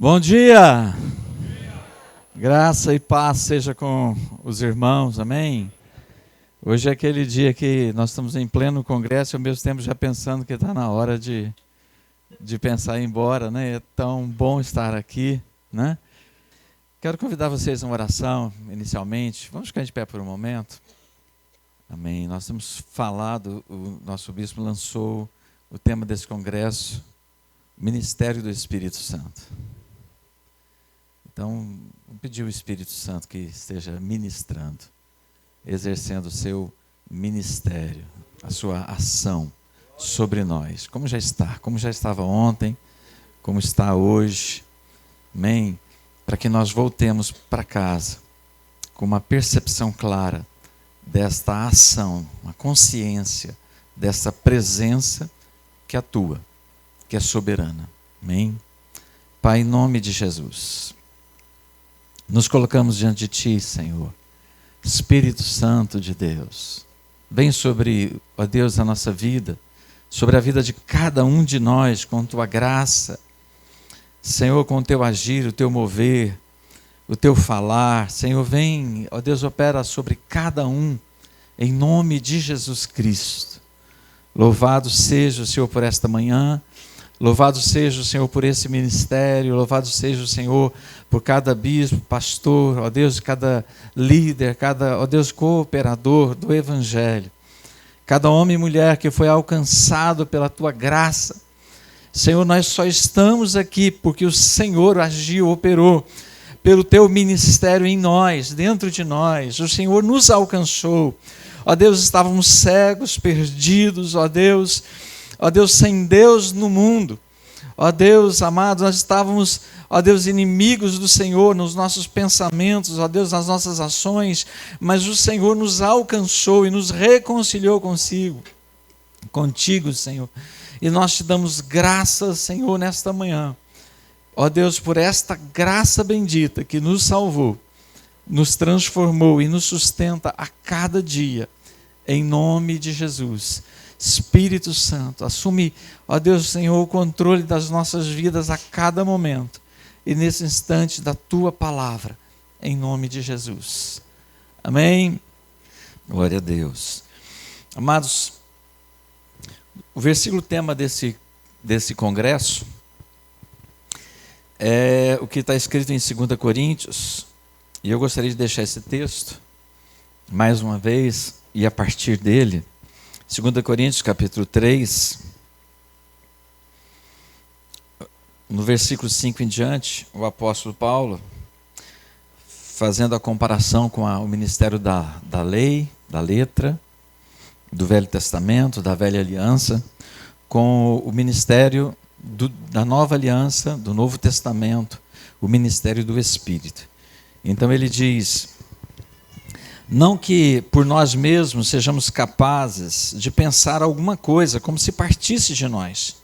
Bom dia! Graça e paz seja com os irmãos, amém? Hoje é aquele dia que nós estamos em pleno congresso e ao mesmo tempo já pensando que está na hora de pensar em ir embora, né? É tão bom estar aqui, né? Quero convidar vocês a uma oração, inicialmente. Vamos ficar de pé por um momento. Amém. Nós temos falado, o nosso bispo lançou o tema desse congresso, Ministério do Espírito Santo. Então, vamos pedir ao Espírito Santo que esteja ministrando, exercendo o seu ministério, a sua ação sobre nós, como já estava ontem, como está hoje, amém? Para que nós voltemos para casa com uma percepção clara desta ação, uma consciência dessa presença que atua, que é soberana, amém? Pai, em nome de Jesus, nos colocamos diante de Ti, Senhor. Espírito Santo de Deus, vem sobre, ó Deus, a nossa vida, sobre a vida de cada um de nós, com Tua graça, Senhor, com o Teu agir, o Teu mover, o Teu falar. Senhor, vem, ó Deus, opera sobre cada um, em nome de Jesus Cristo. Louvado seja o Senhor por esta manhã. Louvado seja o Senhor por esse ministério, louvado seja o Senhor por cada bispo, pastor, ó Deus, cada líder, cada, ó Deus, cooperador do Evangelho, cada homem e mulher que foi alcançado pela Tua graça. Senhor, nós só estamos aqui porque o Senhor agiu, operou pelo Teu ministério em nós, dentro de nós. O Senhor nos alcançou. Ó Deus, estávamos cegos, perdidos, ó Deus, sem Deus no mundo. Ó Deus, amado, nós estávamos, ó Deus, inimigos do Senhor nos nossos pensamentos, ó Deus, nas nossas ações, mas o Senhor nos alcançou e nos reconciliou contigo, Senhor. E nós te damos graças, Senhor, nesta manhã. Ó Deus, por esta graça bendita que nos salvou, nos transformou e nos sustenta a cada dia, em nome de Jesus. Espírito Santo, assume, ó Deus, Senhor, o controle das nossas vidas a cada momento e nesse instante da Tua palavra, em nome de Jesus. Amém? Glória a Deus. Amados, o versículo tema desse congresso é o que está escrito em 2 Coríntios, e eu gostaria de deixar esse texto, mais uma vez, e a partir dele, 2 Coríntios capítulo 3, no versículo 5 em diante, o apóstolo Paulo, fazendo a comparação com o ministério da lei, da letra, do Velho Testamento, da Velha Aliança, com o ministério da Nova Aliança, do Novo Testamento, o ministério do Espírito. Então ele diz: não que por nós mesmos sejamos capazes de pensar alguma coisa como se partisse de nós.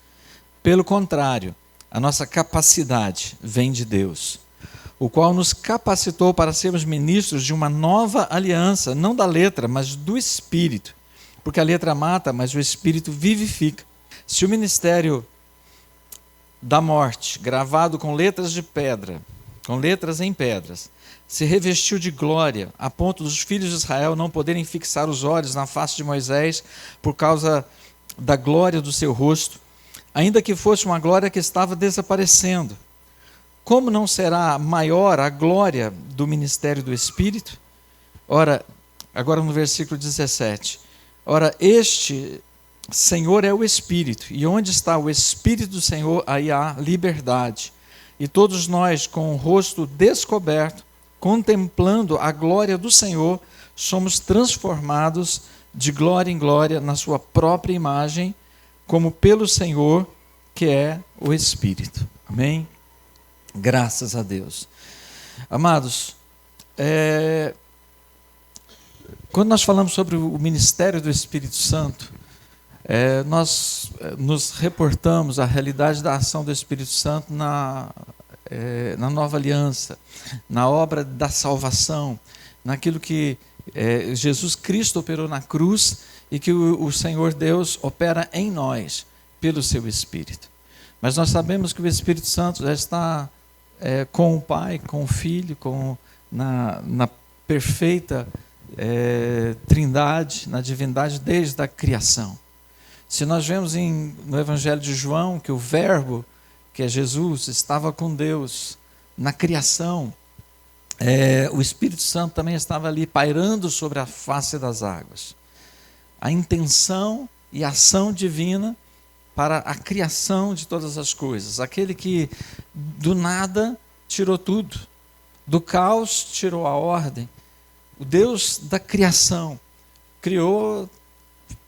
Pelo contrário, a nossa capacidade vem de Deus, o qual nos capacitou para sermos ministros de uma nova aliança, não da letra, mas do Espírito. Porque a letra mata, mas o Espírito vivifica. Se o ministério da morte, gravado com letras de pedra, com letras em pedras, se revestiu de glória, a ponto dos filhos de Israel não poderem fixar os olhos na face de Moisés por causa da glória do seu rosto, ainda que fosse uma glória que estava desaparecendo. Como não será maior a glória do ministério do Espírito? Ora, agora no versículo 17, ora, este Senhor é o Espírito, e onde está o Espírito do Senhor, aí há liberdade. E todos nós, com o rosto descoberto, contemplando a glória do Senhor, somos transformados de glória em glória na sua própria imagem, como pelo Senhor, que é o Espírito. Amém? Graças a Deus. Amados, quando nós falamos sobre o ministério do Espírito Santo, nós nos reportamos à realidade da ação do Espírito Santo na nova aliança, na obra da salvação, naquilo que Jesus Cristo operou na cruz e que o Senhor Deus opera em nós pelo seu Espírito. Mas nós sabemos que o Espírito Santo já está com o Pai, com o Filho, na perfeita trindade, na divindade desde a criação. Se nós vemos no Evangelho de João que o Verbo, que é Jesus, estava com Deus na criação, o Espírito Santo também estava ali pairando sobre a face das águas. A intenção e a ação divina para a criação de todas as coisas. Aquele que do nada tirou tudo, do caos tirou a ordem. O Deus da criação criou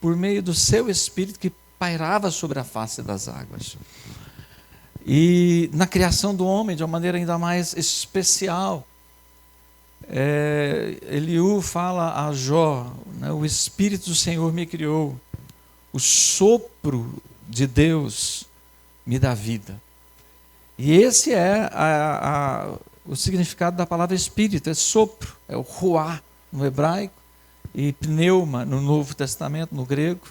por meio do seu Espírito que pairava sobre a face das águas. E na criação do homem, de uma maneira ainda mais especial, Eliú fala a Jó, né, o Espírito do Senhor me criou, o sopro de Deus me dá vida. E esse é o significado da palavra Espírito, é sopro, é o ruá no hebraico, e pneuma no Novo Testamento, no grego,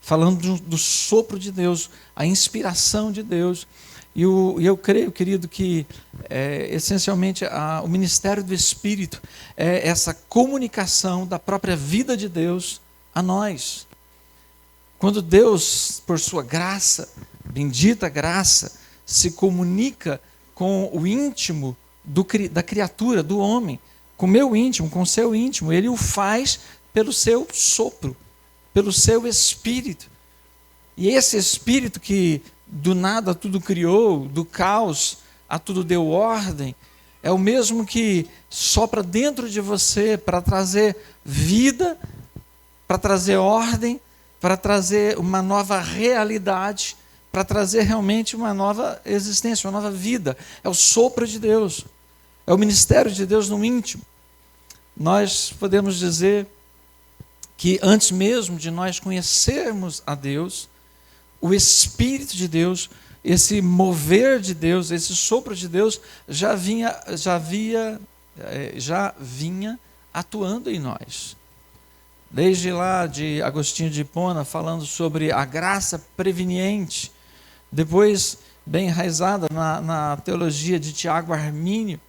falando do sopro de Deus, a inspiração de Deus. E eu creio, querido, que essencialmente o ministério do Espírito é essa comunicação da própria vida de Deus a nós. Quando Deus, por sua graça, bendita graça, se comunica com o íntimo da criatura, do homem, com o meu íntimo, com o seu íntimo, Ele o faz pelo seu sopro, pelo seu Espírito. E esse Espírito que do nada tudo criou, do caos a tudo deu ordem, é o mesmo que sopra dentro de você para trazer vida, para trazer ordem, para trazer uma nova realidade, para trazer realmente uma nova existência, uma nova vida. É o sopro de Deus, é o ministério de Deus no íntimo. Nós podemos dizer que antes mesmo de nós conhecermos a Deus, o Espírito de Deus, esse mover de Deus, esse sopro de Deus já vinha atuando em nós. Desde lá de Agostinho de Hipona, falando sobre a graça preveniente, depois bem enraizada na teologia de Tiago Armínio,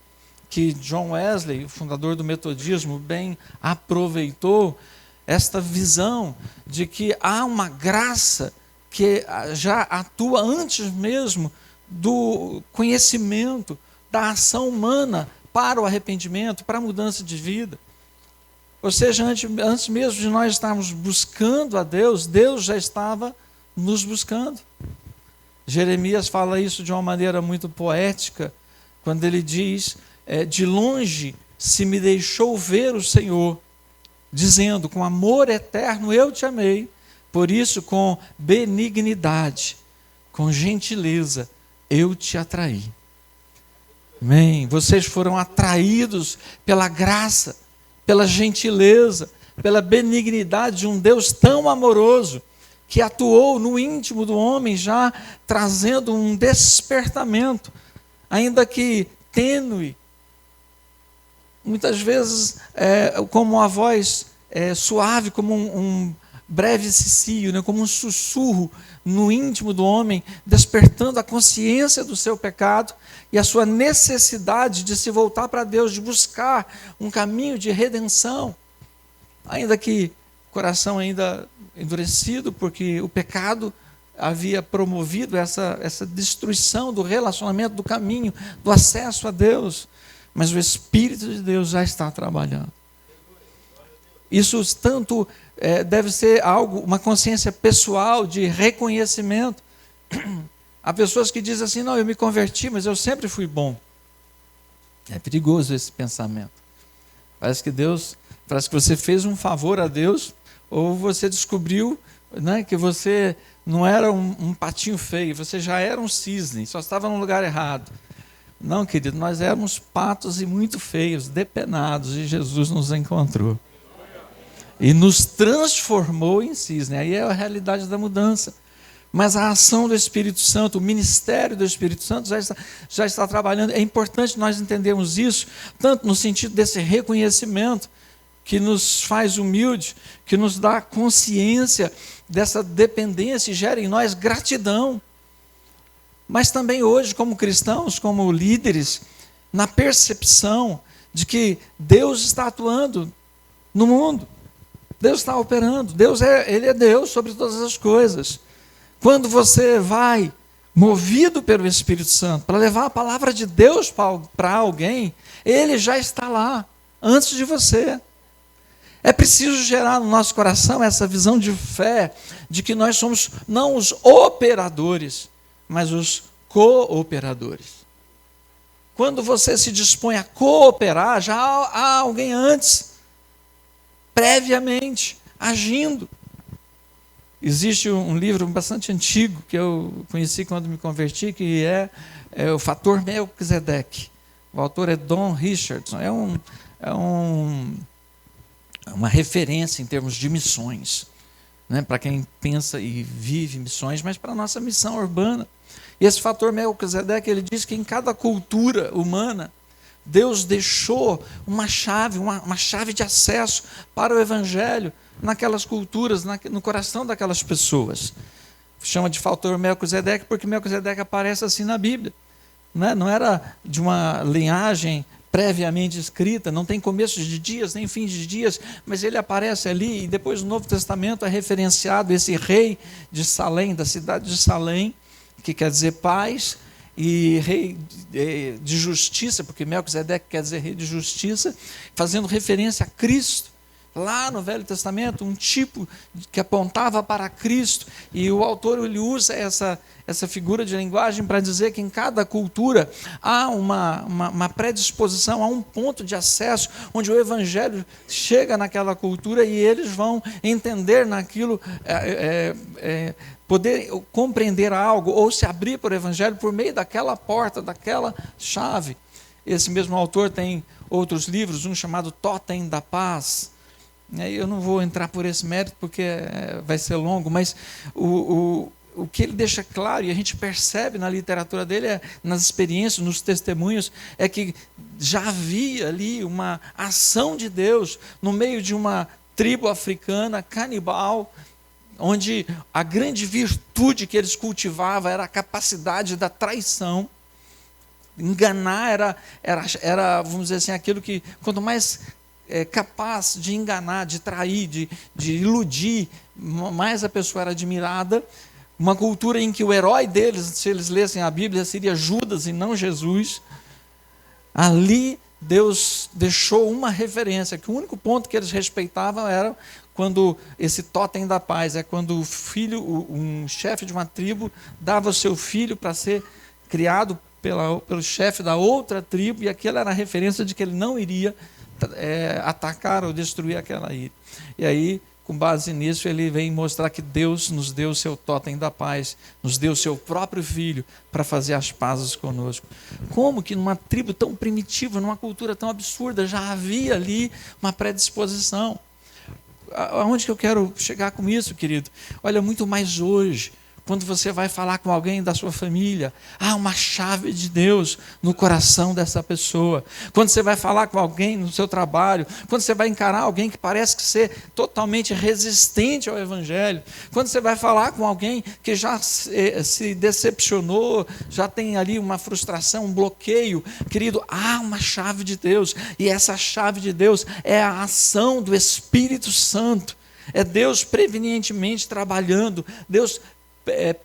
que John Wesley, o fundador do metodismo, bem aproveitou esta visão de que há uma graça que já atua antes mesmo do conhecimento, da ação humana para o arrependimento, para a mudança de vida. Ou seja, antes mesmo de nós estarmos buscando a Deus, Deus já estava nos buscando. Jeremias fala isso de uma maneira muito poética, quando ele diz, de longe se me deixou ver o Senhor, dizendo, com amor eterno eu te amei, por isso com benignidade, com gentileza eu te atraí. Amém? Vocês foram atraídos pela graça, pela gentileza, pela benignidade de um Deus tão amoroso, que atuou no íntimo do homem, já trazendo um despertamento, ainda que tênue, muitas vezes como uma voz suave, como um breve cicio, né, como um sussurro no íntimo do homem, despertando a consciência do seu pecado e a sua necessidade de se voltar para Deus, de buscar um caminho de redenção, ainda que o coração ainda endurecido, porque o pecado havia promovido essa destruição do relacionamento, do caminho, do acesso a Deus, mas o Espírito de Deus já está trabalhando. Isso tanto deve ser algo, uma consciência pessoal de reconhecimento. Há pessoas que dizem assim, não, eu me converti, mas eu sempre fui bom. É perigoso esse pensamento. Parece que você fez um favor a Deus, ou você descobriu, né, que você não era um patinho feio, você já era um cisne, só estava no lugar errado. Não, querido, nós éramos patos e muito feios, depenados, e Jesus nos encontrou. E nos transformou em cisne. Aí é a realidade da mudança. Mas a ação do Espírito Santo, o ministério do Espírito Santo já está trabalhando. É importante nós entendermos isso, tanto no sentido desse reconhecimento, que nos faz humilde, que nos dá consciência dessa dependência e gera em nós gratidão. mas também hoje, como cristãos, como líderes, na percepção de que Deus está atuando no mundo. Deus está operando. Ele é Deus sobre todas as coisas. Quando você vai movido pelo Espírito Santo para levar a palavra de Deus para alguém, Ele já está lá antes de você. É preciso gerar no nosso coração essa visão de fé, de que nós somos não os operadores, mas os cooperadores. Quando você se dispõe a cooperar, já há alguém antes, previamente, agindo. Existe um livro bastante antigo, que eu conheci quando me converti, que é o Fator Melquisedeque. O autor é Don Richardson. É uma referência em termos de missões, né? Para quem pensa e vive missões, mas para a nossa missão urbana. E esse fator Melquisedeque, ele diz que em cada cultura humana, Deus deixou uma chave de acesso para o evangelho naquelas culturas, no coração daquelas pessoas. Chama de fator Melquisedeque porque Melquisedeque aparece assim na Bíblia, né? Não era de uma linhagem previamente escrita, não tem começo de dias, nem fim de dias, mas ele aparece ali, e depois no Novo Testamento é referenciado esse rei de Salém, da cidade de Salém, que quer dizer paz, e rei de justiça, porque Melquisedeque quer dizer rei de justiça, fazendo referência a Cristo. Lá no Velho Testamento, um tipo que apontava para Cristo, e o autor ele usa essa figura de linguagem para dizer que em cada cultura há uma predisposição, há um ponto de acesso onde o evangelho chega naquela cultura e eles vão entender naquilo, poder compreender algo ou se abrir para o evangelho por meio daquela porta, daquela chave. Esse mesmo autor tem outros livros, um chamado Totem da Paz. Eu não vou entrar por esse mérito porque vai ser longo, mas o que ele deixa claro, e a gente percebe na literatura dele, nas experiências, nos testemunhos, é que já havia ali uma ação de Deus no meio de uma tribo africana canibal, onde a grande virtude que eles cultivavam era a capacidade da traição. Enganar era, vamos dizer assim, aquilo que, quanto mais capaz de enganar, de trair, de iludir, mais a pessoa era admirada. Uma cultura em que o herói deles, se eles lessem a Bíblia, seria Judas e não Jesus. Ali Deus deixou uma referência, que o único ponto que eles respeitavam era quando esse totem da paz, quando o filho, um chefe de uma tribo, dava o seu filho para ser criado pelo chefe da outra tribo, e aquela era a referência de que ele não iria atacar ou destruir aquela ilha. E aí, com base nisso, ele vem mostrar que Deus nos deu o seu totem da paz, nos deu o seu próprio filho para fazer as pazes conosco. Como que numa tribo tão primitiva, numa cultura tão absurda, já havia ali uma predisposição? Aonde que eu quero chegar com isso, querido? Olha, muito mais hoje. Quando você vai falar com alguém da sua família, há uma chave de Deus no coração dessa pessoa. Quando você vai falar com alguém no seu trabalho, quando você vai encarar alguém que parece ser totalmente resistente ao Evangelho, quando você vai falar com alguém que já se decepcionou, já tem ali uma frustração, um bloqueio, querido, há uma chave de Deus, e essa chave de Deus é a ação do Espírito Santo, é Deus prevenientemente trabalhando, Deus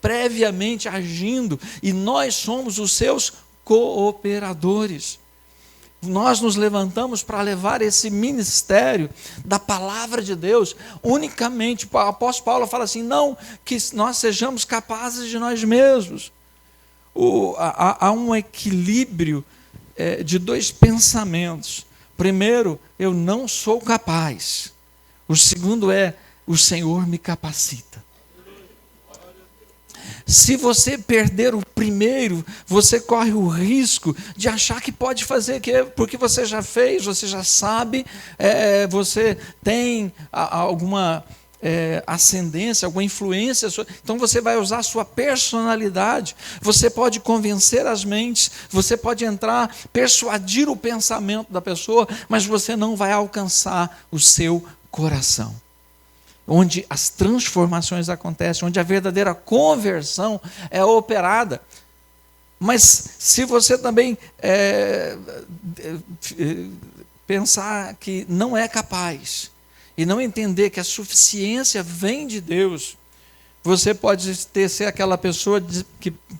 previamente agindo, e nós somos os seus cooperadores. Nós nos levantamos para levar esse ministério da palavra de Deus unicamente. O apóstolo Paulo fala assim, não que nós sejamos capazes de nós mesmos. Há um equilíbrio de dois pensamentos. Primeiro, eu não sou capaz. O segundo o Senhor me capacita. Se você perder o primeiro, você corre o risco de achar que pode fazer, porque você já fez, você já sabe, você tem alguma ascendência, alguma influência, então você vai usar a sua personalidade, você pode convencer as mentes, você pode entrar, persuadir o pensamento da pessoa, mas você não vai alcançar o seu coração. Onde as transformações acontecem, onde a verdadeira conversão é operada. Mas se você também pensar que não é capaz e não entender que a suficiência vem de Deus, você pode ser aquela pessoa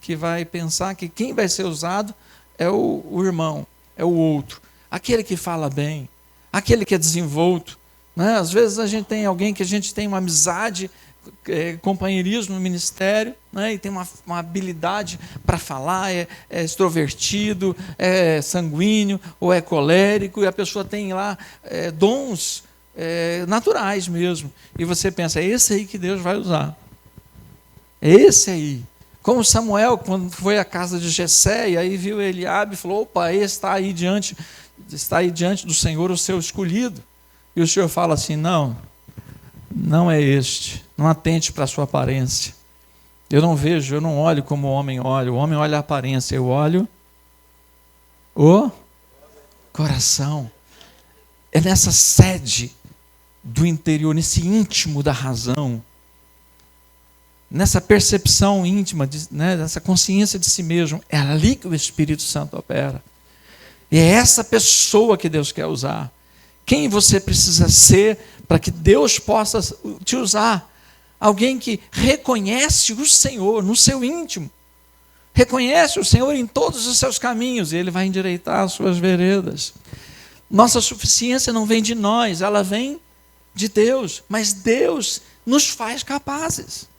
que vai pensar que quem vai ser usado é o irmão, é o outro, aquele que fala bem, aquele que é desenvolto, né? Às vezes a gente tem alguém que a gente tem uma amizade, companheirismo no ministério, né? E tem uma habilidade para falar, é extrovertido, é sanguíneo ou é colérico, e a pessoa tem lá dons naturais mesmo, e você pensa, é esse aí que Deus vai usar, é esse aí. Como Samuel, quando foi à casa de Jessé, e aí viu Eliabe e falou, opa, está aí diante do Senhor o seu escolhido. E o Senhor fala assim, não é este, não atente para a sua aparência. Eu não olho como o homem olha a aparência, eu olho o coração. É nessa sede do interior, nesse íntimo da razão, nessa percepção íntima, nessa consciência de si mesmo, é ali que o Espírito Santo opera. E é essa pessoa que Deus quer usar. Quem você precisa ser para que Deus possa te usar? Alguém que reconhece o Senhor no seu íntimo, reconhece o Senhor em todos os seus caminhos, e Ele vai endireitar as suas veredas. Nossa suficiência não vem de nós, ela vem de Deus, mas Deus nos faz capazes.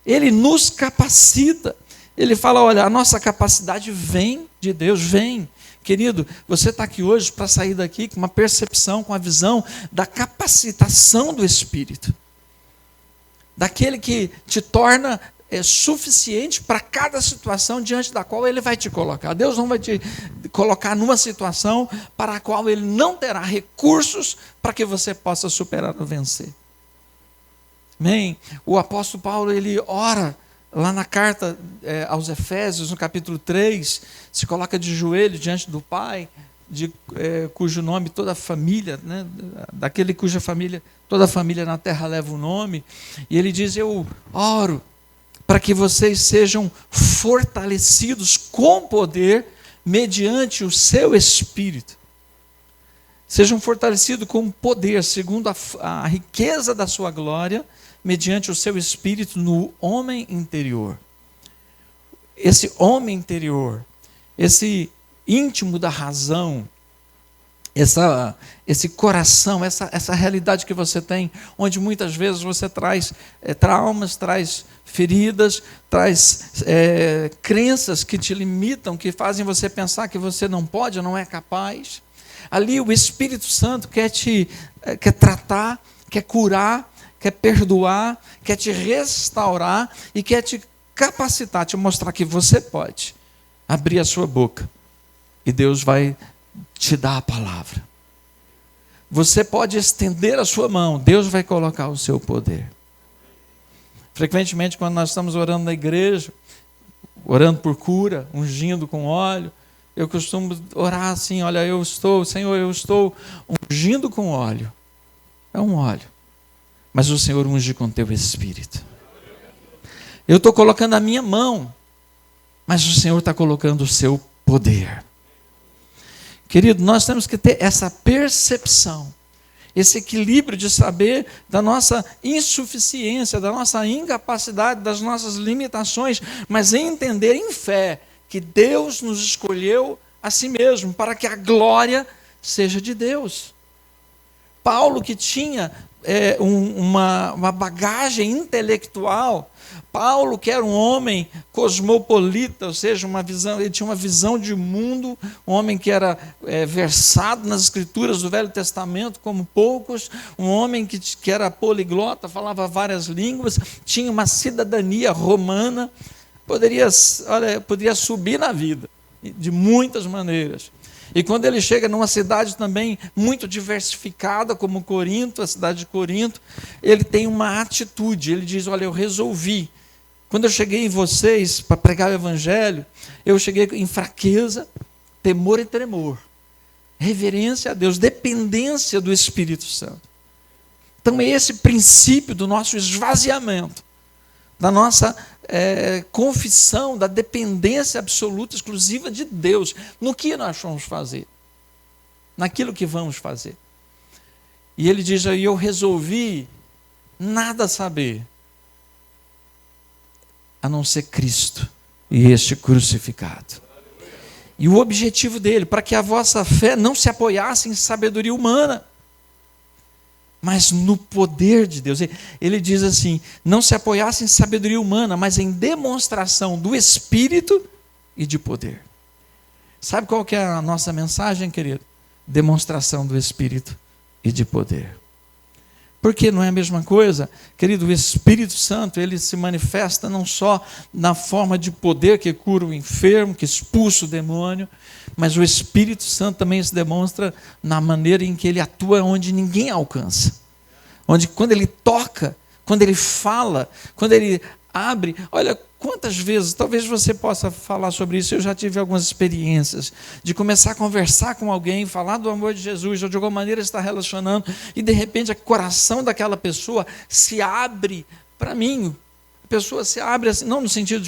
Ele nos capacita. Ele fala, olha, a nossa capacidade vem de Deus, vem. Querido, você está aqui hoje para sair daqui com uma percepção, com a visão da capacitação do Espírito. Daquele que te torna suficiente para cada situação diante da qual Ele vai te colocar. Deus não vai te colocar numa situação para a qual Ele não terá recursos para que você possa superar ou vencer. Amém? O apóstolo Paulo, ele ora lá na carta aos Efésios, no capítulo 3, se coloca de joelho diante do Pai, cujo nome toda a família, né, daquele cuja família, toda a família na terra leva o nome, e ele diz, eu oro para que vocês sejam fortalecidos com poder mediante o seu Espírito. Sejam fortalecidos com poder, segundo a riqueza da sua glória, mediante o seu Espírito no homem interior. Esse homem interior, esse íntimo da razão, esse coração, essa realidade que você tem, onde muitas vezes você traz traumas, traz feridas, traz crenças que te limitam, que fazem você pensar que você não pode, não é capaz. Ali o Espírito Santo quer tratar, quer curar, quer perdoar, quer te restaurar e quer te capacitar, te mostrar que você pode abrir a sua boca e Deus vai te dar a palavra. Você pode estender a sua mão, Deus vai colocar o seu poder. Frequentemente, quando nós estamos orando na igreja, orando por cura, ungindo com óleo, eu costumo orar assim, olha, Senhor, eu estou ungindo com óleo. É um óleo. Mas o Senhor unge com teu Espírito. Eu estou colocando a minha mão, mas o Senhor está colocando o seu poder. Querido, nós temos que ter essa percepção, esse equilíbrio de saber da nossa insuficiência, da nossa incapacidade, das nossas limitações, mas entender em fé que Deus nos escolheu a si mesmo, para que a glória seja de Deus. Paulo, que tinha uma bagagem intelectual, Paulo, que era um homem cosmopolita, ou seja, ele tinha uma visão de mundo, um homem que era versado nas escrituras do Velho Testamento como poucos, um homem que era poliglota, falava várias línguas, tinha uma cidadania romana, poderia subir na vida de muitas maneiras. E quando ele chega numa cidade também muito diversificada, como Corinto, a cidade de Corinto, ele tem uma atitude, ele diz, olha, eu resolvi. Quando eu cheguei em vocês para pregar o Evangelho, eu cheguei em fraqueza, temor e tremor, reverência a Deus, dependência do Espírito Santo. Então é esse princípio do nosso esvaziamento, da nossa confissão da dependência absoluta, exclusiva de Deus, no que nós vamos fazer, naquilo que vamos fazer. E ele diz aí, eu resolvi nada saber, a não ser Cristo e este crucificado. E o objetivo dele, para que a vossa fé não se apoiasse em sabedoria humana, mas no poder de Deus. Ele diz assim, não se apoiasse em sabedoria humana, mas em demonstração do Espírito e de poder. Sabe qual que é a nossa mensagem, querido? Demonstração do Espírito e de poder. Porque não é a mesma coisa, querido, o Espírito Santo, ele se manifesta não só na forma de poder que cura o enfermo, que expulsa o demônio, mas o Espírito Santo também se demonstra na maneira em que ele atua onde ninguém alcança. Onde quando ele toca, quando ele fala, quando ele abre, olha quantas vezes, talvez você possa falar sobre isso, eu já tive algumas experiências, de começar a conversar com alguém, falar do amor de Jesus, ou de alguma maneira estar relacionando, e de repente o coração daquela pessoa se abre para mim. A pessoa se abre assim, não no sentido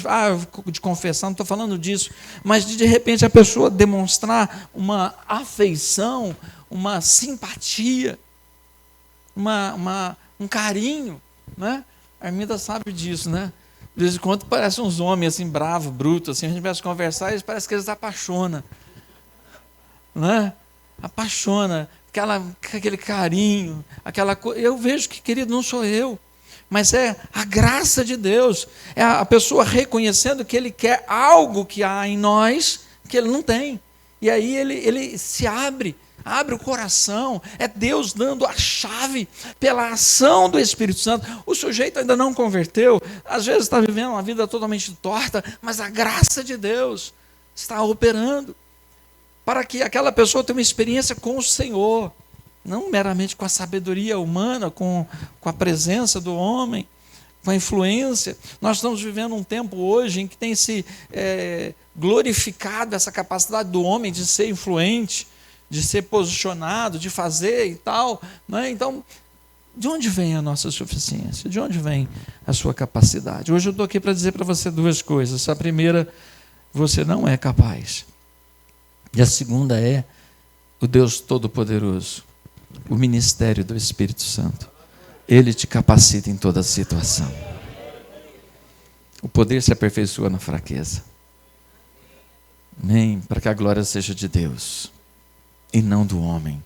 de confessar, não estou falando disso, mas de repente a pessoa demonstrar uma afeição, uma simpatia, um carinho, né? A Arminda sabe disso, né? De vez em quando parecem uns homens assim, bravos, brutos, assim, a gente começa a conversar e parece que eles apaixonam, né? Apaixona, aquele carinho, aquela coisa. Eu vejo que, querido, não sou eu, mas é a graça de Deus, é a pessoa reconhecendo que Ele quer algo que há em nós que Ele não tem, e aí ele se abre o coração, é Deus dando a chave pela ação do Espírito Santo. O sujeito ainda não converteu, às vezes está vivendo uma vida totalmente torta, mas a graça de Deus está operando para que aquela pessoa tenha uma experiência com o Senhor, não meramente com a sabedoria humana, com a presença do homem, com a influência. Nós estamos vivendo um tempo hoje em que tem se glorificado essa capacidade do homem de ser influente, de ser posicionado, de fazer e tal, né? Então, de onde vem a nossa suficiência? De onde vem a sua capacidade? Hoje eu estou aqui para dizer para você duas coisas. A primeira, você não é capaz. E a segunda é o Deus Todo-Poderoso, o ministério do Espírito Santo. Ele te capacita em toda situação. O poder se aperfeiçoa na fraqueza. Amém? Para que a glória seja de Deus e não do homem.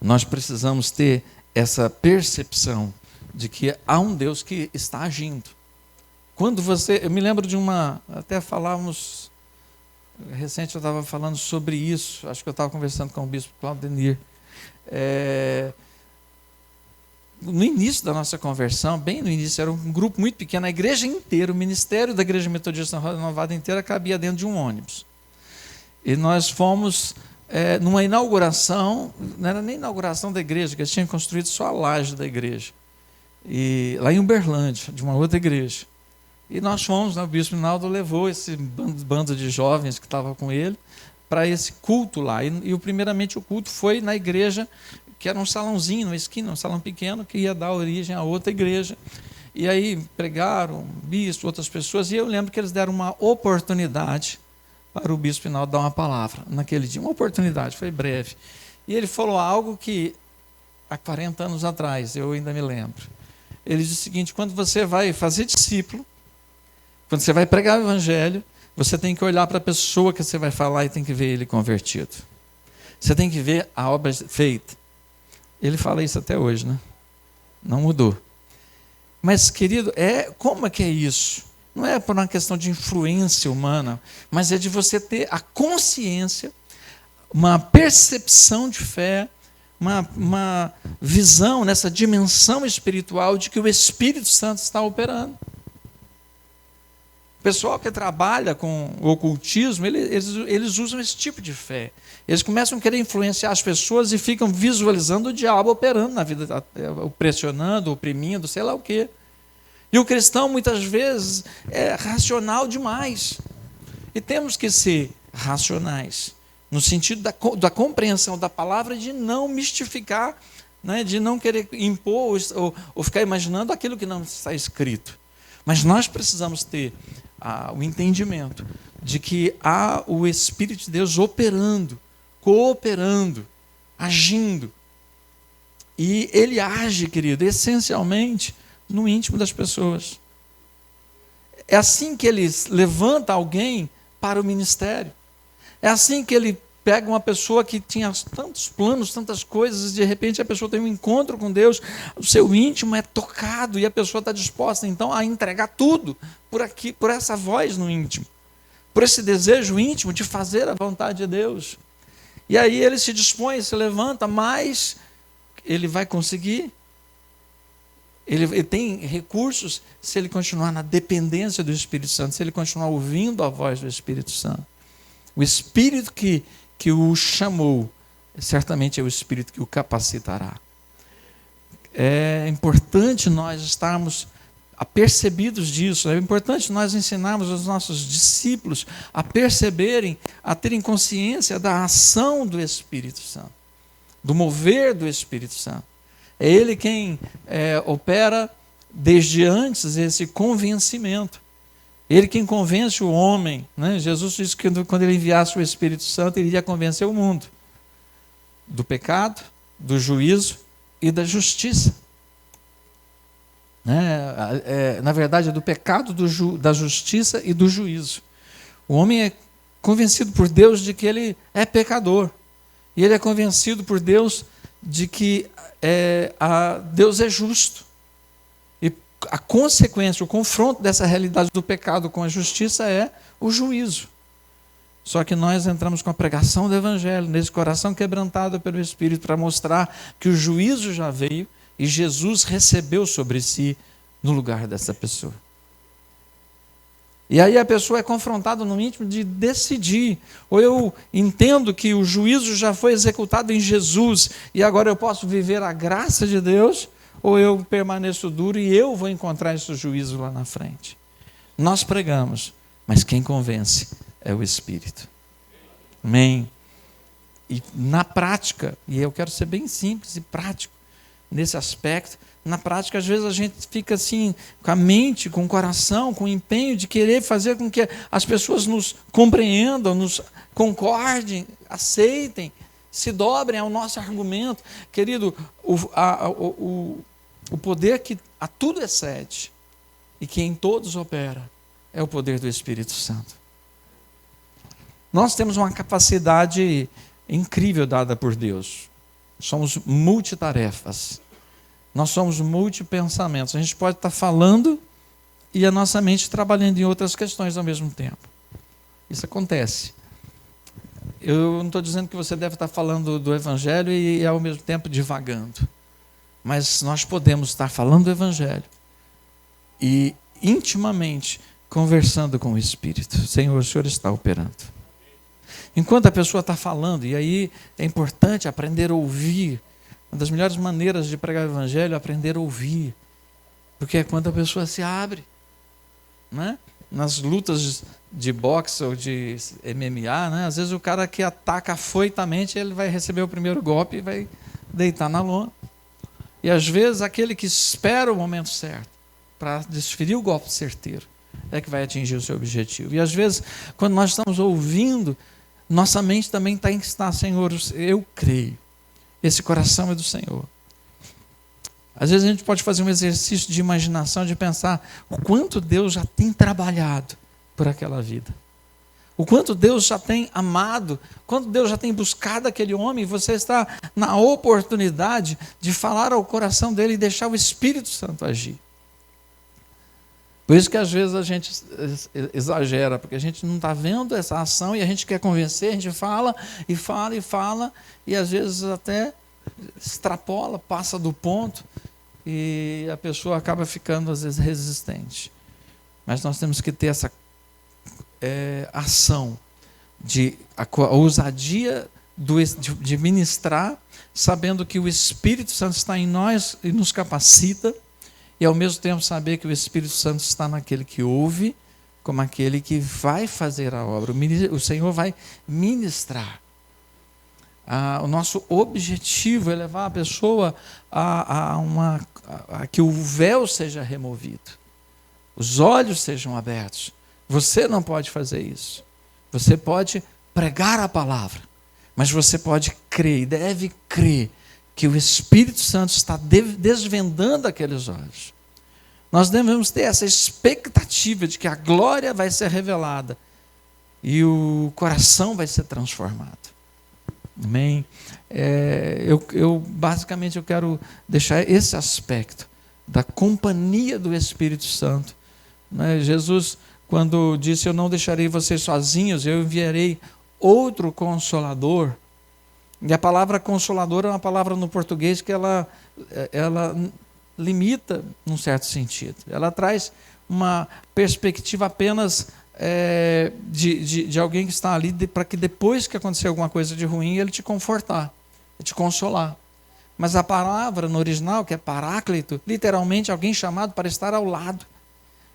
Nós precisamos ter essa percepção de que há um Deus que está agindo. Quando eu me lembro de até falávamos, recente eu estava falando sobre isso, acho que eu estava conversando com o bispo Claudenir, no início da nossa conversão, bem no início, era um grupo muito pequeno, a igreja inteira, o ministério da Igreja Metodista Renovada inteira cabia dentro de um ônibus. E nós fomos numa inauguração, não era nem inauguração da igreja, que eles tinham construído só a laje da igreja, e lá em Uberlândia, de uma outra igreja. E nós fomos, o bispo Rinaldo levou esse bando de jovens que estava com ele para esse culto lá. E primeiramente o culto foi na igreja, que era um salãozinho, uma esquina, um salão pequeno, que ia dar origem a outra igreja. E aí pregaram, bispo, outras pessoas, e eu lembro que eles deram uma oportunidade para o bispo Rinaldo dar uma palavra naquele dia. Uma oportunidade, foi breve. E ele falou algo que há 40 anos atrás, eu ainda me lembro. Ele disse o seguinte: quando você vai fazer discípulo, quando você vai pregar o evangelho, você tem que olhar para a pessoa que você vai falar e tem que ver ele convertido. Você tem que ver a obra feita. Ele fala isso até hoje, né? Não mudou. Mas, querido, como é que é isso? Não é por uma questão de influência humana, mas é de você ter a consciência, uma percepção de fé, uma visão nessa dimensão espiritual de que o Espírito Santo está operando. O pessoal que trabalha com o ocultismo, eles usam esse tipo de fé. Eles começam a querer influenciar as pessoas e ficam visualizando o diabo operando na vida, pressionando, oprimindo, sei lá o quê. E o cristão, muitas vezes, é racional demais. E temos que ser racionais, no sentido da compreensão da palavra, de não mistificar, né, de não querer impor ou ficar imaginando aquilo que não está escrito. Mas nós precisamos ter o entendimento de que há o Espírito de Deus operando, cooperando, agindo. E ele age, querido, essencialmente no íntimo das pessoas. É assim que ele levanta alguém para o ministério. É assim que ele pega uma pessoa que tinha tantos planos, tantas coisas, e de repente a pessoa tem um encontro com Deus, o seu íntimo é tocado e a pessoa está disposta então a entregar tudo por essa voz no íntimo, por esse desejo íntimo de fazer a vontade de Deus. E aí ele se dispõe, se levanta, mas ele vai conseguir. Ele tem recursos se ele continuar na dependência do Espírito Santo, se ele continuar ouvindo a voz do Espírito Santo. O Espírito que o chamou, certamente é o Espírito que o capacitará. É importante nós estarmos apercebidos disso, é importante nós ensinarmos os nossos discípulos a perceberem, a terem consciência da ação do Espírito Santo, do mover do Espírito Santo. É Ele quem opera desde antes esse convencimento. Ele quem convence o homem, né? Jesus disse que quando ele enviasse o Espírito Santo, ele iria convencer o mundo do pecado, do juízo e da justiça. Na verdade, do pecado, da justiça e do juízo. O homem é convencido por Deus de que ele é pecador. E ele é convencido por Deus de que Deus é justo. E a consequência, o confronto dessa realidade do pecado com a justiça é o juízo. Só que nós entramos com a pregação do Evangelho, nesse coração quebrantado pelo Espírito, para mostrar que o juízo já veio e Jesus recebeu sobre si no lugar dessa pessoa. E aí a pessoa é confrontada no íntimo de decidir. Ou eu entendo que o juízo já foi executado em Jesus e agora eu posso viver a graça de Deus, ou eu permaneço duro e eu vou encontrar esse juízo lá na frente. Nós pregamos, mas quem convence é o Espírito. Amém? E na prática, e eu quero ser bem simples e prático nesse aspecto, na prática, às vezes a gente fica assim, com a mente, com o coração, com o empenho de querer fazer com que as pessoas nos compreendam, nos concordem, aceitem, se dobrem ao nosso argumento. Querido, o poder que a tudo excede e que em todos opera é o poder do Espírito Santo. Nós temos uma capacidade incrível dada por Deus. Somos multitarefas. Nós somos multipensamentos. A gente pode estar falando e a nossa mente trabalhando em outras questões ao mesmo tempo. Isso acontece. Eu não estou dizendo que você deve estar falando do Evangelho e ao mesmo tempo divagando. Mas nós podemos estar falando do Evangelho e intimamente conversando com o Espírito. Senhor, o Senhor está operando. Enquanto a pessoa está falando, e aí é importante aprender a ouvir. Uma das melhores maneiras de pregar o Evangelho é aprender a ouvir. Porque é quando a pessoa se abre. Né? Nas lutas de boxe ou de MMA, né? Às vezes o cara que ataca afoitamente, ele vai receber o primeiro golpe e vai deitar na lona. E às vezes aquele que espera o momento certo para desferir o golpe certeiro é que vai atingir o seu objetivo. E às vezes, quando nós estamos ouvindo, nossa mente também está, Senhor, eu creio. Esse coração é do Senhor. Às vezes a gente pode fazer um exercício de imaginação, de pensar o quanto Deus já tem trabalhado por aquela vida. O quanto Deus já tem amado, quanto Deus já tem buscado aquele homem, e você está na oportunidade de falar ao coração dele e deixar o Espírito Santo agir. Por isso que às vezes a gente exagera, porque a gente não está vendo essa ação e a gente quer convencer, a gente fala e fala e fala, e às vezes até extrapola, passa do ponto, e a pessoa acaba ficando às vezes resistente. Mas nós temos que ter essa ação, a ousadia de ministrar, sabendo que o Espírito Santo está em nós e nos capacita, e ao mesmo tempo saber que o Espírito Santo está naquele que ouve, como aquele que vai fazer a obra. O Senhor vai ministrar. O nosso objetivo é levar a pessoa a que o véu seja removido. os olhos sejam abertos. Você não pode fazer isso. Você pode pregar a palavra, mas você pode crer e deve crer que o Espírito Santo está desvendando aqueles olhos. Nós devemos ter essa expectativa de que a glória vai ser revelada e o coração vai ser transformado. Amém? Basicamente eu quero deixar esse aspecto da companhia do Espírito Santo. Jesus, quando disse: eu não deixarei vocês sozinhos, eu enviarei outro Consolador. E a palavra Consolador é uma palavra no português que ela limita num certo sentido. Ela traz uma perspectiva apenas de alguém que está ali para que depois que acontecer alguma coisa de ruim, ele te confortar, te consolar. Mas a palavra no original, que é Paráclito, literalmente alguém chamado para estar ao lado.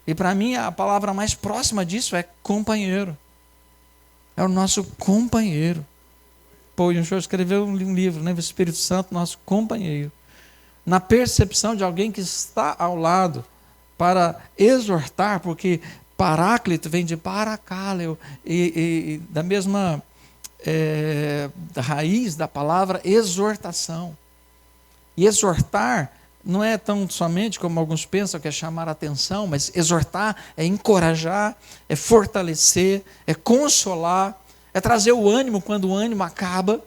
E para mim a palavra mais próxima disso é companheiro. É o nosso companheiro. O Senhor escreveu um livro, né? O Espírito Santo, nosso companheiro. Na percepção de alguém que está ao lado para exortar, porque Paráclito vem de paracáleo, e da mesma raiz da palavra exortação. E exortar não é tão somente como alguns pensam que é chamar a atenção, mas exortar é encorajar, é fortalecer, é consolar, é trazer o ânimo quando o ânimo acaba,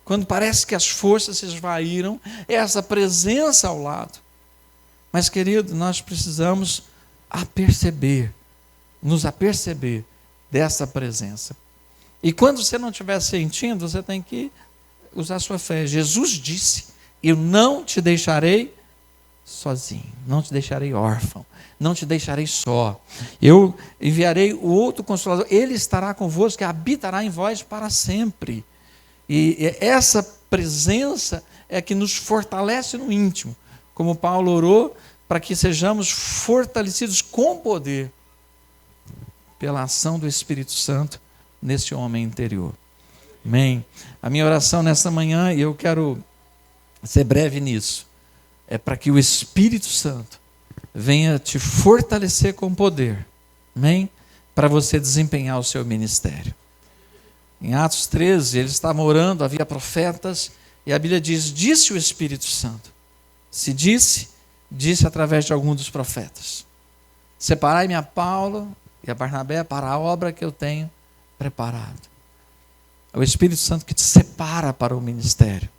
quando parece que as forças se esvaíram, é essa presença ao lado. Mas, querido, nós precisamos nos aperceber dessa presença. E quando você não estiver sentindo, você tem que usar a sua fé. Jesus disse: eu não te deixarei sozinho, não te deixarei órfão, não te deixarei só. Eu enviarei o outro Consolador, ele estará convosco e habitará em vós para sempre. E essa presença é que nos fortalece no íntimo, como Paulo orou, para que sejamos fortalecidos com poder pela ação do Espírito Santo nesse homem interior. Amém? A minha oração nessa manhã, e eu quero ser breve nisso, é para que o Espírito Santo venha te fortalecer com poder, amém? Para você desempenhar o seu ministério. Em Atos 13, eles estavam orando, havia profetas, e a Bíblia diz: disse o Espírito Santo. Se disse através de algum dos profetas: separai-me a Paulo e a Barnabé para a obra que eu tenho preparado. É o Espírito Santo que te separa para o ministério.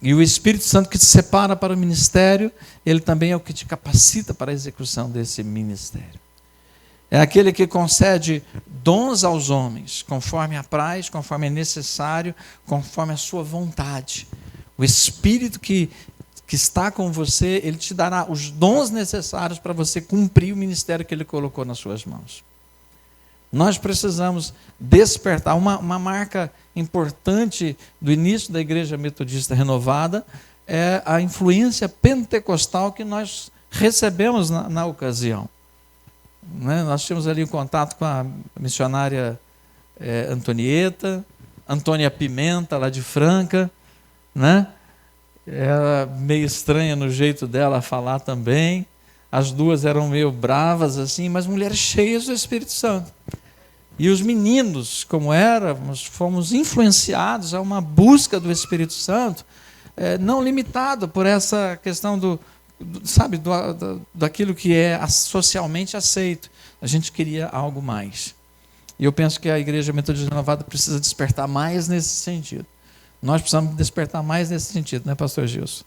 E o Espírito Santo que te separa para o ministério, ele também é o que te capacita para a execução desse ministério. É aquele que concede dons aos homens, conforme apraz, conforme é necessário, conforme a sua vontade. O Espírito que está com você, ele te dará os dons necessários para você cumprir o ministério que ele colocou nas suas mãos. Nós precisamos despertar. Uma marca importante do início da Igreja Metodista Renovada é a influência pentecostal que nós recebemos na ocasião. Nós tínhamos ali um contato com a missionária Antonieta, Antônia Pimenta, lá de Franca, né? Era meio estranha no jeito dela falar também. As duas eram meio bravas assim, mas mulheres cheias do Espírito Santo. E os meninos, como éramos, fomos influenciados a uma busca do Espírito Santo, não limitado por essa questão daquilo que é socialmente aceito. A gente queria algo mais. E eu penso que a Igreja Metodista Renovada precisa despertar mais nesse sentido. Nós precisamos despertar mais nesse sentido, né, pastor Gilson?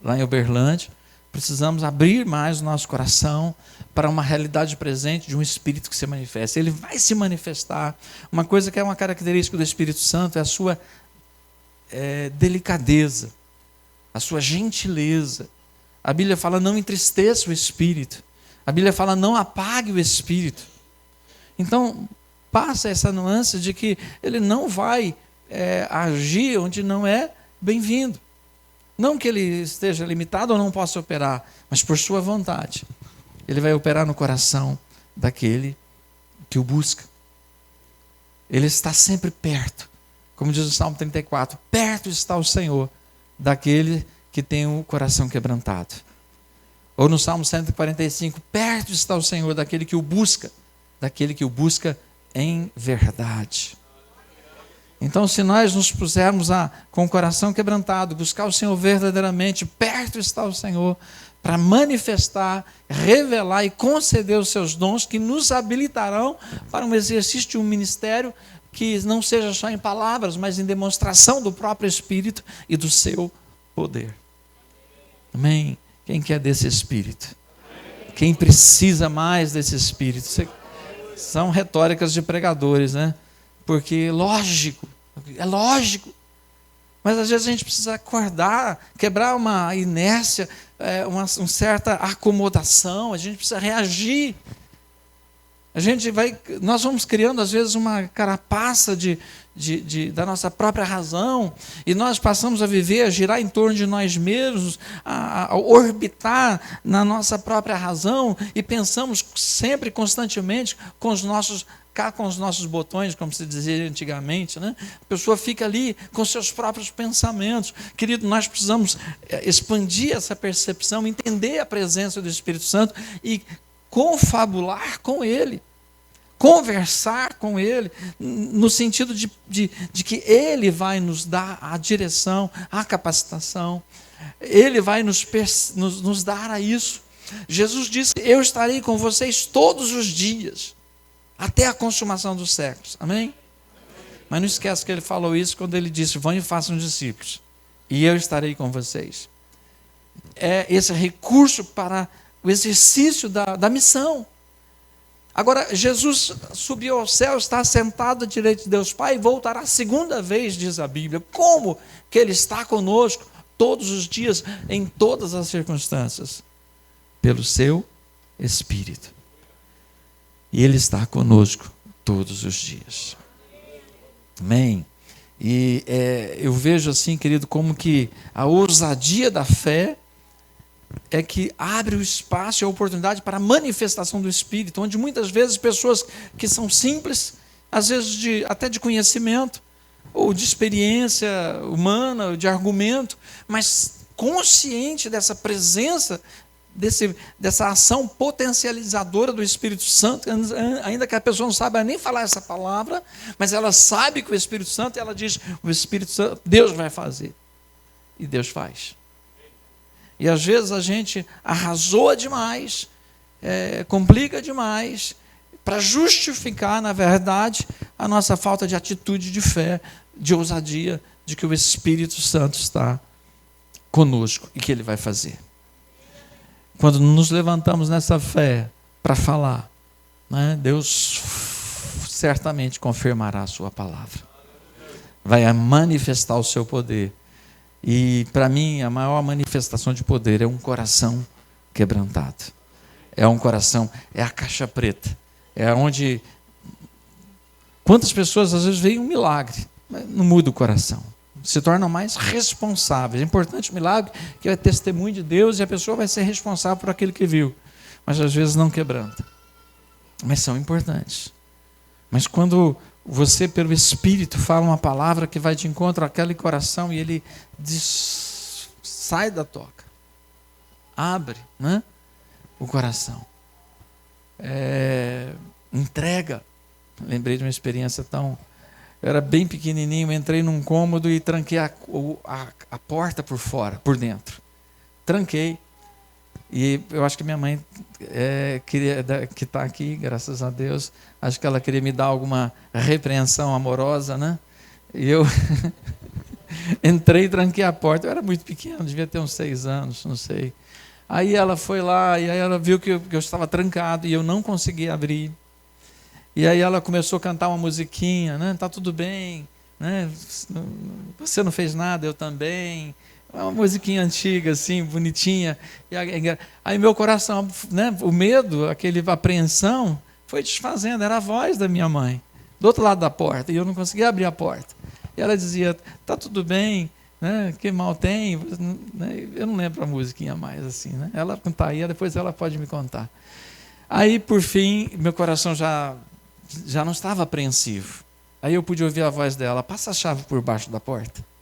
Lá em Uberlândia, precisamos abrir mais o nosso coração para uma realidade presente de um Espírito que se manifesta. Ele vai se manifestar. Uma coisa que é uma característica do Espírito Santo é a sua delicadeza, a sua gentileza. A Bíblia fala: não entristeça o Espírito. A Bíblia fala: não apague o Espírito. Então, passa essa nuance de que ele não vai agir onde não é bem-vindo. Não que ele esteja limitado ou não possa operar, mas por sua vontade. Ele vai operar no coração daquele que o busca. Ele está sempre perto. Como diz o Salmo 34, perto está o Senhor daquele que tem o coração quebrantado. Ou no Salmo 145, perto está o Senhor daquele que o busca em verdade. Então, se nós nos pusermos com o coração quebrantado, buscar o Senhor verdadeiramente, perto está o Senhor, para manifestar, revelar e conceder os seus dons que nos habilitarão para um exercício de um ministério que não seja só em palavras, mas em demonstração do próprio Espírito e do seu poder. Amém? Quem quer desse Espírito? Quem precisa mais desse Espírito? São retóricas de pregadores, né? Porque é lógico. Mas às vezes a gente precisa acordar, quebrar uma inércia, uma certa acomodação, a gente precisa reagir. Nós vamos criando às vezes uma carapaça da nossa própria razão, e nós passamos a viver, a girar em torno de nós mesmos, a orbitar na nossa própria razão, e pensamos sempre, constantemente, com os nossos botões, como se dizia antigamente, né? A pessoa fica ali com seus próprios pensamentos. Querido, nós precisamos expandir essa percepção, entender a presença do Espírito Santo e confabular com Ele, conversar com Ele, no sentido de que Ele vai nos dar a direção, a capacitação, Ele vai nos dar a isso. Jesus disse: eu estarei com vocês todos os dias, até a consumação dos séculos. Amém? Mas não esquece que Ele falou isso quando Ele disse: vão e façam discípulos, e eu estarei com vocês. É esse recurso para o exercício da missão. Agora, Jesus subiu ao céu, está sentado à direita de Deus Pai e voltará a segunda vez, diz a Bíblia. Como que Ele está conosco todos os dias, em todas as circunstâncias? Pelo seu Espírito. E Ele está conosco todos os dias. Amém? E eu vejo assim, querido, como que a ousadia da fé é que abre o espaço e a oportunidade para a manifestação do Espírito, onde muitas vezes pessoas que são simples, às vezes até de conhecimento, ou de experiência humana, ou de argumento, mas consciente dessa presença, dessa ação potencializadora do Espírito Santo, ainda que a pessoa não saiba nem falar essa palavra, mas ela sabe que o Espírito Santo, ela diz: o Espírito Santo, Deus vai fazer, e Deus faz. E às vezes a gente arrazoa demais, complica demais, para justificar, na verdade, a nossa falta de atitude de fé, de ousadia, de que o Espírito Santo está conosco e que Ele vai fazer. Quando nos levantamos nessa fé para falar, né, Deus certamente confirmará a sua palavra. Vai manifestar o seu poder. E para mim a maior manifestação de poder é um coração quebrantado. É um coração, é a caixa preta. É onde quantas pessoas às vezes veem um milagre, mas não muda o coração. Se tornam mais responsáveis. É importante o milagre, que é testemunho de Deus, e a pessoa vai ser responsável por aquilo que viu. Mas às vezes não quebranta. Mas são importantes. Mas quando você, pelo Espírito, fala uma palavra que vai de encontro àquele coração e ele diz: sai da toca, abre, né, o coração, entrega. Lembrei de uma experiência eu era bem pequenininho, entrei num cômodo e tranquei a porta por fora, por dentro. Tranquei. E eu acho que minha mãe, que está aqui, graças a Deus, acho que ela queria me dar alguma repreensão amorosa, né? E eu entrei e tranquei a porta. Eu era muito pequeno, devia ter uns 6 anos, não sei. Aí ela foi lá, e aí ela viu que eu estava trancado e eu não conseguia abrir. E aí ela começou a cantar uma musiquinha, né? Tá tudo bem, né? Você não fez nada, eu também. Uma musiquinha antiga, assim, bonitinha. E aí meu coração, né, o medo, a apreensão, foi desfazendo. Era a voz da minha mãe, do outro lado da porta, e eu não conseguia abrir a porta. E ela dizia: tá tudo bem, né? Que mal tem? Eu não lembro a musiquinha mais, assim, né? Ela cantaria, depois ela pode me contar. Aí, por fim, meu coração já não estava apreensivo. Aí eu pude ouvir a voz dela: passa a chave por baixo da porta.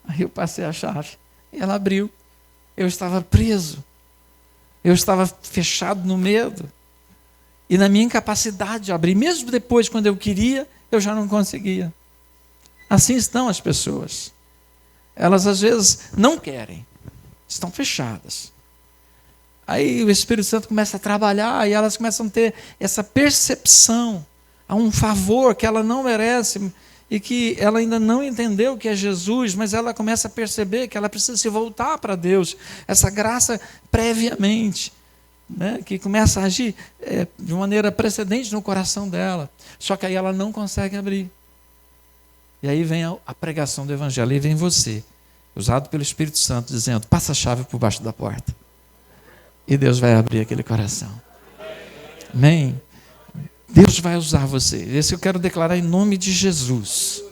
Aí eu passei a chave e ela abriu. Eu estava preso Eu estava fechado no medo e na minha incapacidade de abrir. Mesmo depois, quando eu queria, eu já não conseguia. Assim estão as pessoas. Elas às vezes não querem, estão fechadas. Aí o Espírito Santo começa a trabalhar e elas começam a ter essa percepção a um favor que ela não merece e que ela ainda não entendeu que é Jesus, mas ela começa a perceber que ela precisa se voltar para Deus, essa graça previamente, né, que começa a agir de maneira precedente no coração dela, só que aí ela não consegue abrir. E aí vem a pregação do Evangelho, aí vem você, usado pelo Espírito Santo, dizendo, passa a chave por baixo da porta. E Deus vai abrir aquele coração. Amém? Deus vai usar você. Esse eu quero declarar em nome de Jesus.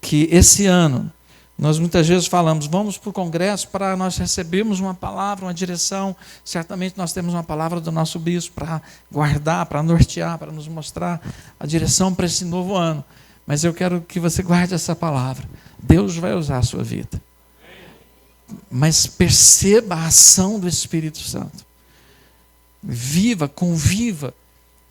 Que esse ano, nós muitas vezes falamos, vamos para o congresso para nós recebermos uma palavra, uma direção. Certamente nós temos uma palavra do nosso bispo para guardar, para nortear, para nos mostrar a direção para esse novo ano. Mas eu quero que você guarde essa palavra. Deus vai usar a sua vida. Mas perceba a ação do Espírito Santo. Viva, conviva,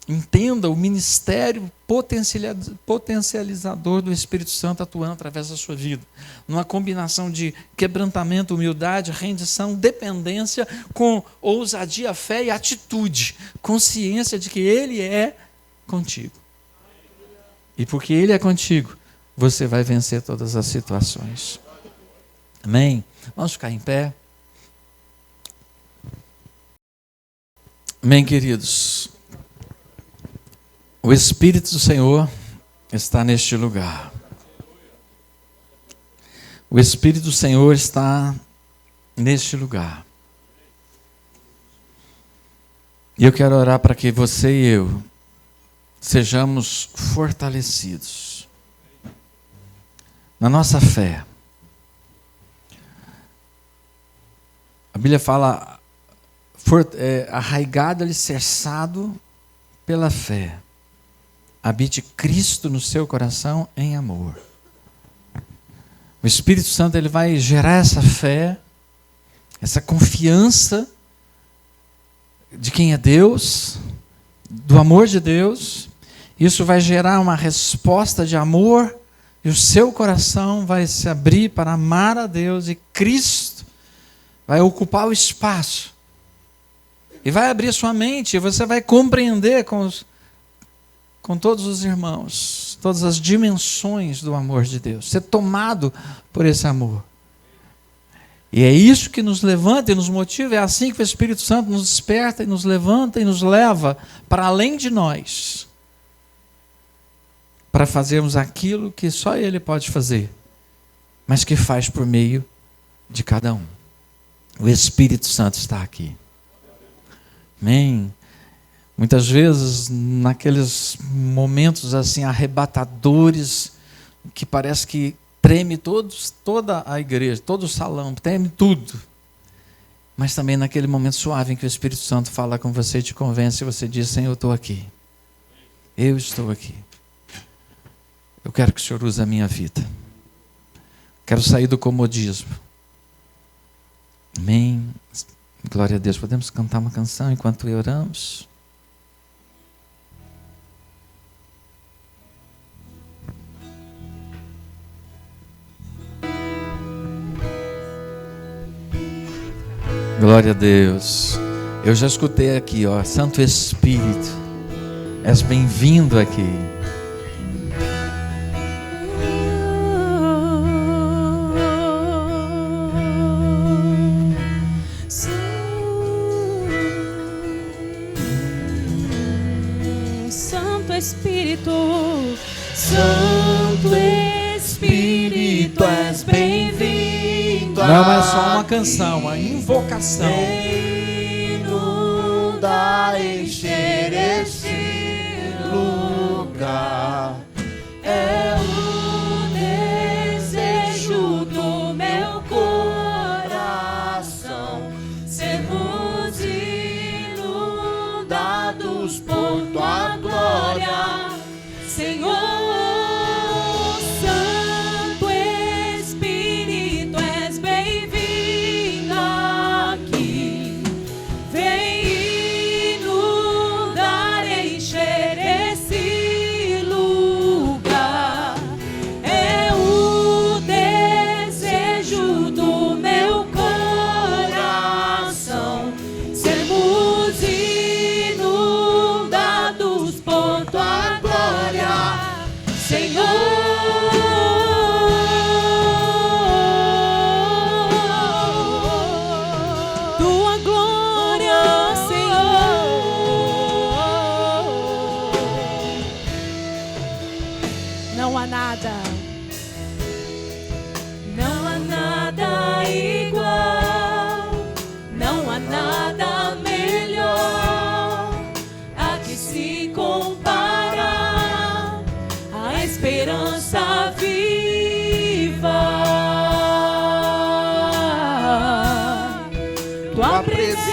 entenda o ministério potencializador do Espírito Santo atuando através da sua vida. Numa combinação de quebrantamento, humildade, rendição, dependência, com ousadia, fé e atitude. Consciência de que Ele é contigo. E porque Ele é contigo, você vai vencer todas as situações. Amém? Vamos ficar em pé. Amém, queridos. O Espírito do Senhor está neste lugar. O Espírito do Senhor está neste lugar. E eu quero orar para que você e eu sejamos fortalecidos na nossa fé. A Bíblia fala arraigado, alicerçado pela fé. Habite Cristo no seu coração em amor. O Espírito Santo ele vai gerar essa fé, essa confiança de quem é Deus, do amor de Deus. Isso vai gerar uma resposta de amor e o seu coração vai se abrir para amar a Deus e Cristo vai ocupar o espaço. E vai abrir sua mente e você vai compreender com todos os irmãos, todas as dimensões do amor de Deus. Ser tomado por esse amor. E é isso que nos levanta e nos motiva. É assim que o Espírito Santo nos desperta e nos levanta e nos leva para além de nós. Para fazermos aquilo que só Ele pode fazer. Mas que faz por meio de cada um. O Espírito Santo está aqui. Amém? Muitas vezes, naqueles momentos assim arrebatadores, que parece que treme toda a igreja, todo o salão, treme tudo. Mas também naquele momento suave em que o Espírito Santo fala com você e te convence, e você diz, Senhor, eu estou aqui. Eu estou aqui. Eu quero que o Senhor use a minha vida. Quero sair do comodismo. Amém? Glória a Deus. Podemos cantar uma canção enquanto oramos? Glória a Deus. Eu já escutei aqui, ó, Santo Espírito, és bem-vindo aqui. Santo Espírito, és bem-vindo. Não é só uma canção, uma invocação. Inunda, encher esse lugar. É o desejo do meu coração. Sermos inundados por tua glória, Senhor. Santo Espírito, és bem-vindo aqui. Vem há nada. Não há nada igual, não há nada melhor a que se compara a esperança viva. Tua presença.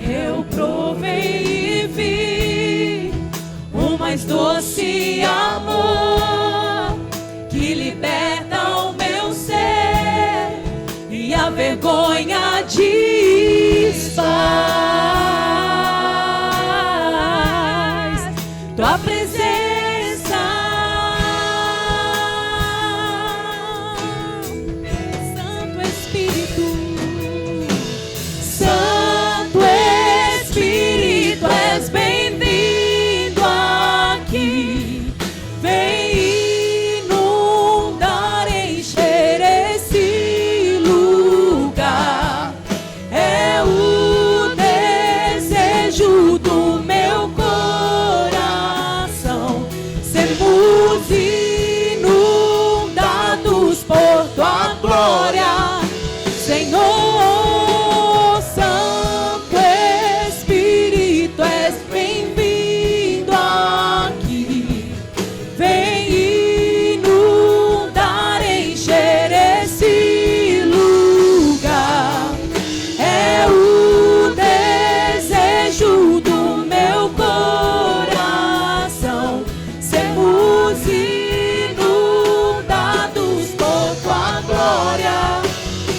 Eu provei e vi o mais doce amor que liberta o meu ser e a vergonha desfaz. Tua presença, Santo Espírito, Santo Espírito, és bem-vindo aqui. Vem inundar, encher esse lugar. É o desejo do meu coração. Sermos inundados por tua glória, Senhor. Santo Espírito, és bem-vindo aqui. Vem inundar, encher esse lugar. É o desejo do meu coração. Sermos inundados por tua glória,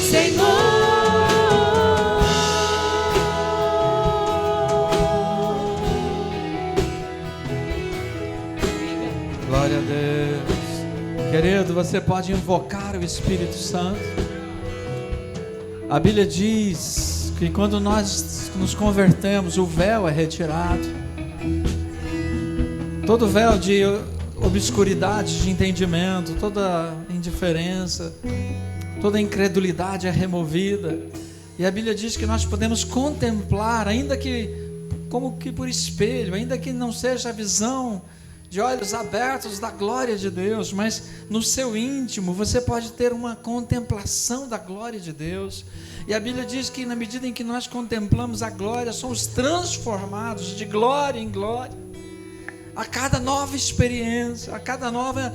Senhor. Glória a Deus. Querido, você pode invocar o Espírito Santo. A Bíblia diz que quando nós nos convertemos, o véu é retirado. Todo véu de obscuridade de entendimento, toda indiferença, toda incredulidade é removida. E a Bíblia diz que nós podemos contemplar, ainda que como que por espelho, ainda que não seja a visão de olhos abertos da glória de Deus, mas no seu íntimo você pode ter uma contemplação da glória de Deus. E a Bíblia diz que na medida em que nós contemplamos a glória, somos transformados de glória em glória. A cada nova experiência, a cada novo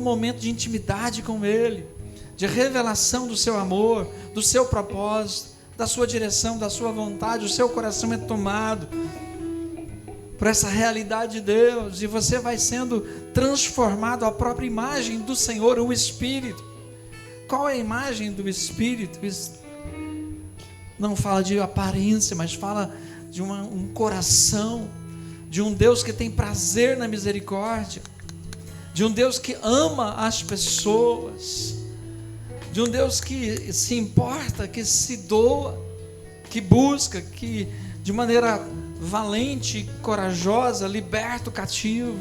momento de intimidade com Ele, de revelação do seu amor, do seu propósito, da sua direção, da sua vontade, o seu coração é tomado por essa realidade de Deus, e você vai sendo transformado à própria imagem do Senhor, o Espírito. Qual é a imagem do Espírito? Não fala de aparência, mas fala de um coração, de um Deus que tem prazer na misericórdia, de um Deus que ama as pessoas, de um Deus que se importa, que se doa, que busca, que de maneira valente e corajosa liberta o cativo.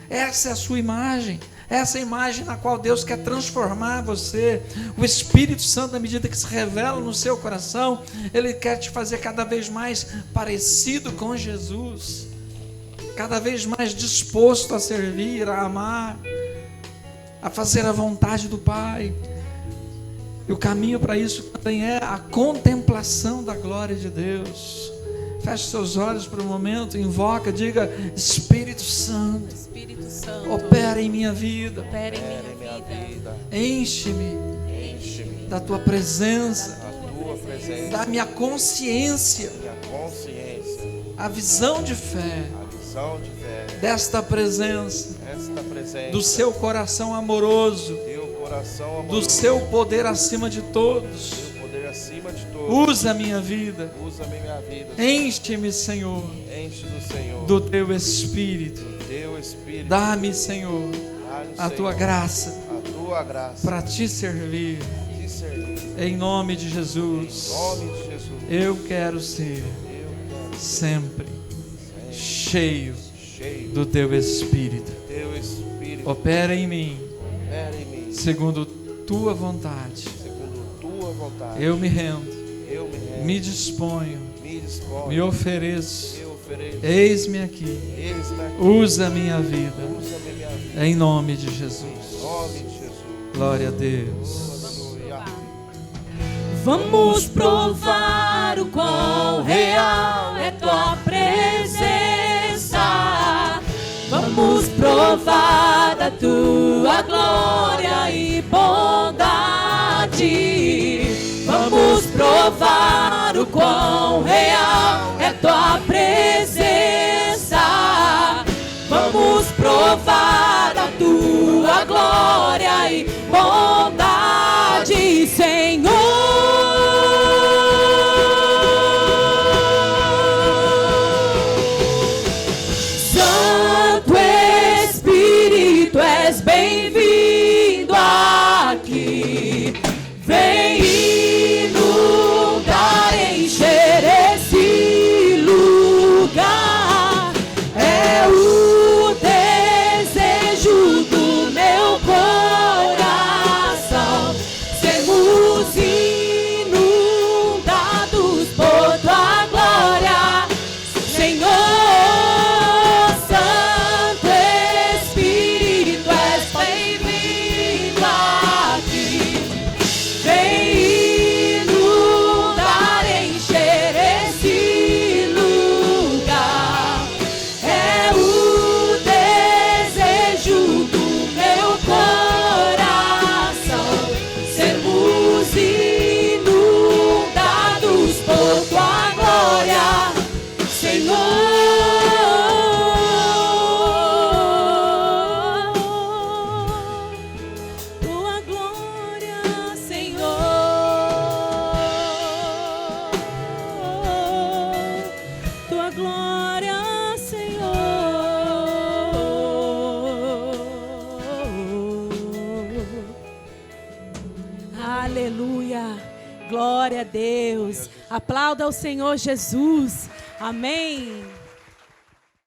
Essa é a sua imagem. Essa é a imagem na qual Deus quer transformar você. O Espírito Santo, na medida que se revela no seu coração, Ele quer te fazer cada vez mais parecido com Jesus, cada vez mais disposto a servir, a amar, a fazer a vontade do Pai. E o caminho para isso também é a contemplação da glória de Deus. Feche seus olhos por um momento, invoca, diga: Espírito Santo, Espírito Santo, opera em minha vida, opera em minha vida. enche-me da tua presença, dá-me a consciência, a visão de fé desta presença, do seu coração amoroso, do seu poder acima de todos. Usa a minha vida, enche-me, Senhor, do teu Espírito. Dá-me, Senhor, a tua graça para te servir. Em nome de Jesus, eu quero ser sempre cheio do teu Espírito. Opera em mim segundo tua vontade. vontade. Eu me rendo, Eu me rendo. me disponho, Me disponho. me ofereço. Eu ofereço. Eis-me aqui. Eis-me aqui. Usa a minha vida. Usa-me minha vida. Em nome de Jesus. Em nome de Jesus. Glória a Deus. Aleluia. Vamos provar o quão real é tua presença. Vamos provar da tua glória e bondade. Vamos provar o quão real é tua presença. Vamos provar da tua glória e bondade, Senhor. Santo Espírito, és bem-vindo aqui. Vem inundar, encher esse lugar. É o desejo do meu coração. Sermos inundados por tua glória, Senhor. Santo Espírito, és bem-vindo aqui. Vem inundar, encher esse lugar. É o desejo do meu coração. Sermos inundados por tua glória, Senhor. Tua glória, Senhor. Tua glória, Senhor. Aleluia. Glória a Deus. Aplauda ao Senhor Jesus. Amém.